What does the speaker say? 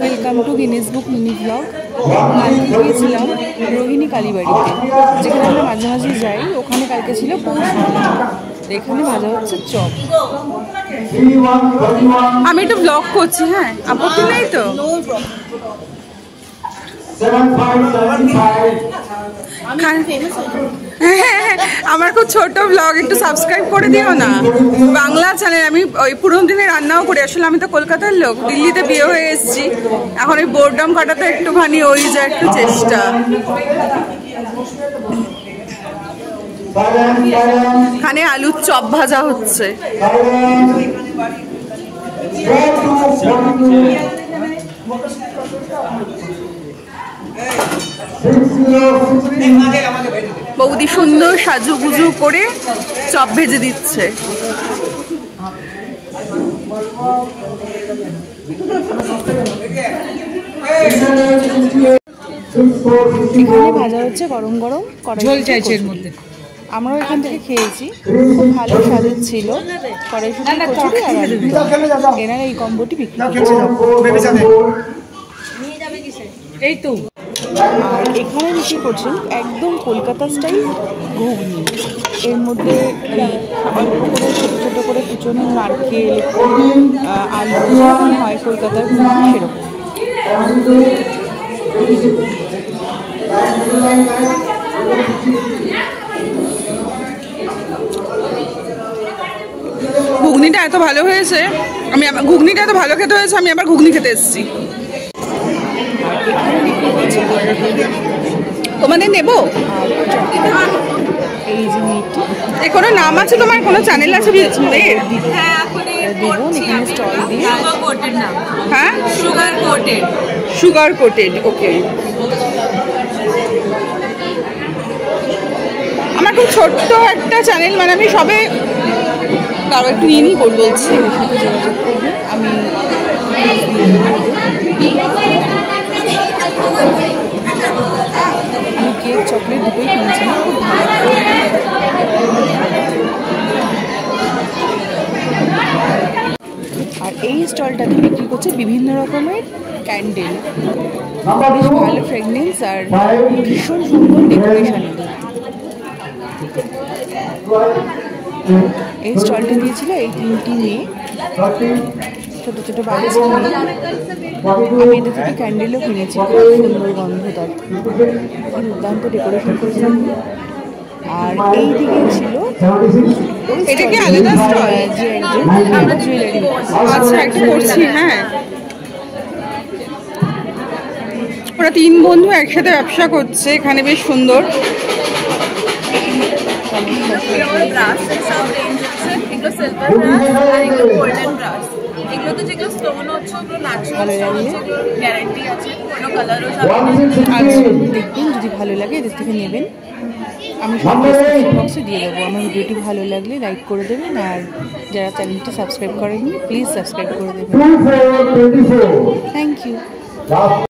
Welcome to Guinness book mini blog. কালকে গিয়েছিলাম রোহিণী কালীবাড়িতে, যেখানে আমরা মাঝে মাঝে যাই। ওখানে কালকে ছিল পৌষ মেলা, এখানে ভাজা হচ্ছে চপ। আমি একটু ব্লগ করছি, হ্যাঁ, আপত্তি নেই তো? আমার খুব ছোট ব্লগ, একটু সাবস্ক্রাইব করে দিও না। বাংলা চ্যানেল। আমি ওই পুরোনো দিনে রান্নাও করি। আসলে আমি তো কলকাতার লোক, দিল্লিতে বিয়ে হয়ে এসেছি। এখন ওই বোরডাম কাটাতে একটুখানি ওই যা একটু চেষ্টা। এখানে আলুর চপ ভাজা হচ্ছে। বৌদি সুন্দর সাজুগুজু করে চপ ভেজে দিচ্ছে। এখানে ভাজা হচ্ছে গরম গরম ঝোল চাইছে এর মধ্যে। আমরাও এখান থেকে খেয়েছি, খুব ভালো স্বাদের ছিল। কড়াইশুঁটি, কচুরি আর আলুর দম। এনারা এই কম্বোটি বিক্রি করছে। এই তো। আর এখানে বিক্রি করছেন একদম কলকাতা স্টাইল ঘুগনি। এর মধ্যে অল্প করে ছোটো ছোটো করে কুচনো নারকেল, আলু যেরকম হয় কলকাতার ঘুগনি সেরকম। ঘুগনিটা এত ভালো হয়েছে, ঘুগনিটা এত ভালো খেতে হয়েছে, আমি আবার ঘুগনি খেতে এসেছি। তোমাদের নেবো? এই যে এর কোনো নাম আছে? তোমার কোনো চ্যানেল আছে? হ্যাঁ, সুগার কোটেড। ওকে, আমার খুব ছোট্ট একটা চ্যানেল, মানে আমি সবে তাও একটু নিয়ে নিই বলছি। আমি কেক চকলেট দুটোই কিনেছি। আর এই স্টলটাতে বিক্রি করছে বিভিন্ন রকমের ক্যান্ডেল, বেশ ভালো ফ্রেগনেন্স আর ভীষণ সুন্দর ডেকোরেশন। এই স্টলটা দিয়েছিল এই 3টি মেয়ে, ছোটো ছোটো বাচ্চা মেয়ে। আমি এদের থেকে ক্যান্ডেলও কিনেছি, খুব সুন্দর গন্ধ তার, দুর্দান্ত ডেকোরেশন করেছিলাম। আর এই দিকে ছিল এটা কি আলাদা স্টল? জুয়েলারি। আচ্ছা, একটা করছি। হ্যাঁ, ওরা 3 বন্ধু একসাথে ব্যবসা করছে। এখানে বেশ সুন্দর দেখবেন। যদি ভালো লাগে এদের থেকে নেবেন। আমি সব ডিসক্রিপশন বক্সে দিয়ে দেবো। আমার ভিডিওটি ভালো লাগলে লাইক করে দেবেন, আর যারা চ্যানেলটি সাবস্ক্রাইব করেননি প্লিজ সাবস্ক্রাইব করে দেবেন। Thank you.